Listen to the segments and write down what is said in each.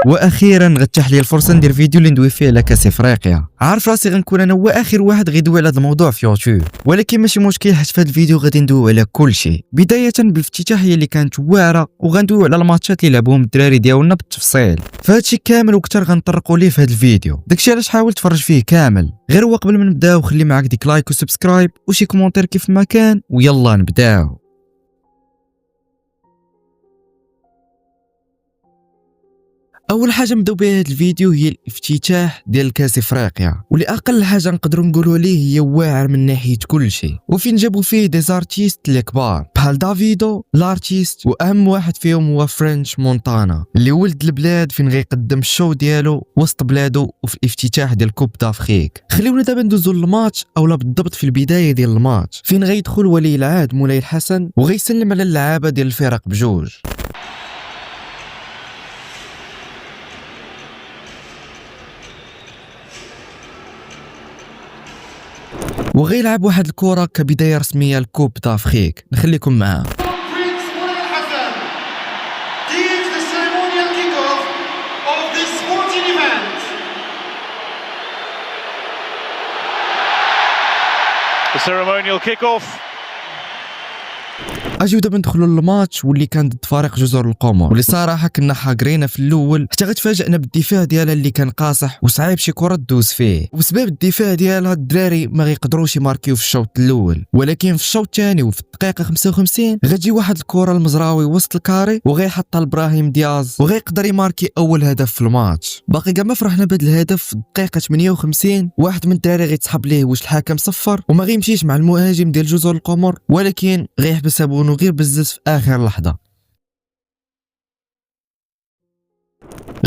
واخيرا غتاح لي الفرصه ندير فيديو اللي ندوي فيه على كاس افريقيا. عارف راسي غنكون انا هو اخر واحد غيدوي على هذا الموضوع في يوتيوب، ولكن ماشي مشكل حيت في هذا الفيديو غادي ندوي على كل شيء، بدايه بالافتتاحيه اللي كانت واعره، وغندويو على الماتشات اللي لعبوهم الدراري ديالنا بالتفصيل. فهادشي كامل وكثر غنطرقوا ليه في هذا الفيديو، داكشي علاش حاول تفرج فيه كامل. غير هو قبل ما نبداو خلي معاك ديك لايك وسبسكرايب وشي كومونتير كيف ما كان، ويلا نبداو. اول حاجه نبداو بها هذا الفيديو هي الافتتاح ديال كاس افريقيا، واللي اقل حاجه نقدروا نقولوا عليه هي واعر من ناحيه كل شيء، وفين جابوا فيه دي زارتيست اللي كبار بحال دافيدو لارتيست، واهم واحد فيهم هو فرنش مونتانا اللي ولد البلاد فين غيقدم الشو ديالو وسط بلادو وفي الافتتاح ديال كوب دافريك. خليونا دابا ندوزو للماتش، اولا بالضبط في البدايه ديال الماتش فين غيدخل ولي العهد مولاي الحسن وغيسلم على اللعابه ديال الفرق بجوج. وغيلعب واحد الكرة كبداية رسمية لكوب دافريك، نخليكم معاه. The ceremonial kick-off. اجيو دابا ندخلوا للماتش واللي كان ضد فريق جزر القمر، واللي صراحه كنا حاقرينا في الاول حتى غتفاجئنا بالدفاع ديالها اللي كان قاصح وصعيب شي كره تدوز فيه، وبسبب الدفاع ديالها الدراري ما غيقدروش يماركيو في الشوط الاول. ولكن في الشوط الثاني وفي الدقيقه 55 غتجي واحد الكره المزراوي وسط الكاري وغيحطها لابراهيم دياز وغيقدر يماركي اول هدف في الماتش. باقي كاع ما فرحنا بهذا الهدف في الدقيقه 58 واحد من الدراري غيتسحب ليه واش الحكم صفر وما غيمشيش مع المهاجم ديال جزر القمر، ولكن غيحبس ابونو غير بزز في اخر لحظه.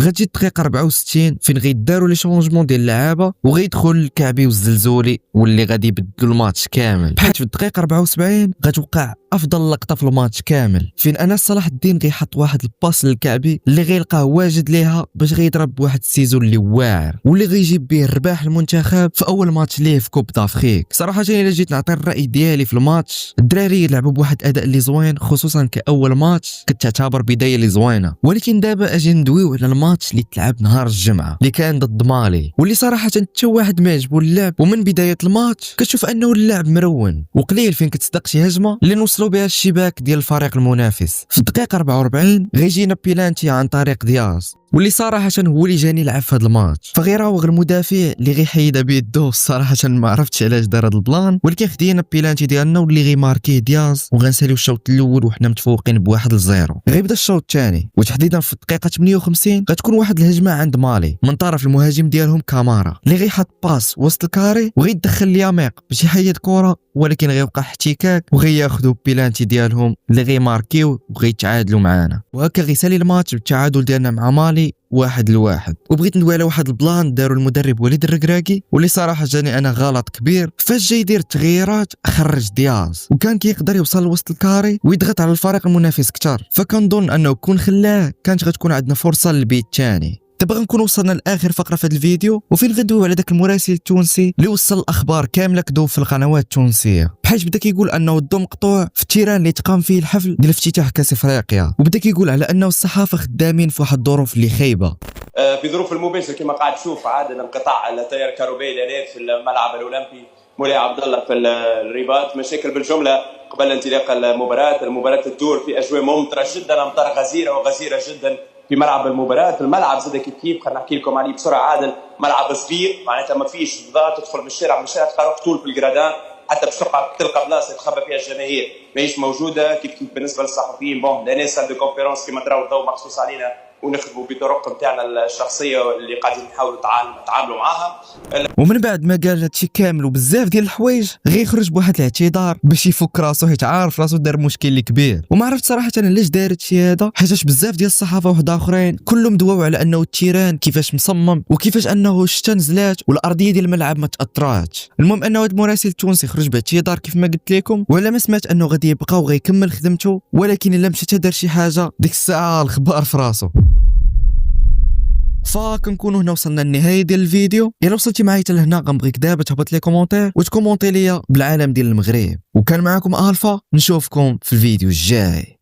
غتجي الدقيقه 64 فين غيداروا لي شونجمون ديال اللعابه وغيدخل الكعبي والزلزولي واللي غادي يبدلوا الماتش كامل، بحيث في الدقيقه 74 غتوقع افضل لقطه في الماتش كامل فين انس صلاح الدين غيحط واحد الباس للكعبي اللي غيلقاه واجد ليها باش غيضرب بواحد السيزو اللي واعر واللي غيجيب به الرباح المنتخب في اول ماتش ليه في كوب دافريك. صراحه الا جيت نعطي الراي ديالي في الماتش، الدراري لعبوا بواحد اداء اللي زوين خصوصا كاول ماتش كتعتبر بدايه اللي زوينه. ولكن دابا اجي ندويو على الماتش اللي تلعب نهار الجمعه اللي كان ضد مالي، واللي صراحه حتى واحد ما عجبو اللعب، ومن بدايه الماتش كتشوف انه اللعب مرون وقليل فين كتصدق شي هجمه اللي نوصلوا بها الشباك ديال الفريق المنافس. في الدقيقه 44 غيجينا بيلانتي عن طريق دياز واللي صراحه هو اللي جاني لعب في هذا الماتش، فغيراوغ المدافع اللي غيحيدها بيدو. صراحه ما عرفتش علاش دار هذا البلان، ولكن خدينا بيلانتي ديالنا واللي غيماركيه دياز وغنساليو الشوط الاول وحنا متفوقين بواحد لزيرو. غيبدا الشوط الثاني وتحديدا في الدقيقه 58 غتكون واحد الهجمه عند مالي من طرف المهاجم ديالهم كامارا اللي غيحط باس وسط الكاري وغيدخل الياميق باش يحيد كره، ولكن غيوقع احتكاك وغياخذوا بيلانتي ديالهم اللي غيماركيو وغيتعادلوا معانا، وهكا غيسالي الماتش بالتعادل ديالنا مع مالي 1-1. وبغيت ندوي على واحد البلان داروا المدرب وليد الركراكي واللي صراحه جاني انا غلط كبير. فاش جاي يدير التغييرات خرج دياز وكان كيقدر يوصل لوسط الكاري ويضغط على الفريق المنافس كتر، فكنظن انه كون خلاه كانت غتكون عندنا فرصه للبيت الثاني. دابا غنكون وصلنا لاخر فقره في هذا الفيديو وفين غندويو على داك المراسل التونسي اللي وصل الاخبار كامله كذوب في القنوات التونسيه، بحيث بدا كيقول انه الضو مقطوع في التيران اللي تقام فيه الحفل ديال افتتاح كاس افريقيا، وبدا كيقول على انه الصحافه خدامين في واحد الظروف اللي خايبه. في ظروف المباشر كما قاعد تشوف عادة انقطاع التيار الكهربائي الانات في الملعب الاولمبي مولاي عبد الله في الرباط، مشاكل بالجمله قبل انطلاق المباراه تدور في اجواء ممطره جدا، امطار غزيره جدا في ملعب المباراه. الملعب زاد كيف خلينا نحكي لكم عليه بسرعه. عادل ملعب صغير معناتها ما فيش ضغط، تدخل من الشارع تلقى طول في الجرادان حتى باش تلقى بلاصه تخبى فيها الجماهير ماهيش موجوده. كيف بالنسبه للصحفيين بون لا ناس دو كونفيرونس كما تراو الضوء مخصوص علينا ونخدموا بطرق نتاعنا الشخصيه اللي قاعدين نحاولوا نتعاملوا معاها. ومن بعد ما قال هادشي كامل وبزاف ديال الحوايج غيخرج بواحد الاعتذار باش يفك راسو، حيت عارف راسو دار مشكل اللي كبير. وما عرفت صراحه انا علاش دار هادشي هذا، حيت بزاف ديال الصحافه واحد اخرين كلهم دواو على انه التيران كيفاش مصمم وكيفاش انه الشتا نزلات والارضيه ديال الملعب ما تاثراتش. المهم انه هذا المراسل التونسي خرج باعتذار كيف ما قلت لكم، ولا ما سمعت انه غادي يبقى وغيكمل خدمته، ولكن الا مشى دار شي حاجه ديك الساعه الخبار في راسو. فكنكونوا هنا وصلنا للنهايه ديال الفيديو. الا وصلتي معايا حتى لهنا غنبغيك دابا تهبط لي كومونتير وتكومونتي ليا بالعالم ديال المغرب، وكان معكم الفا، نشوفكم في الفيديو الجاي.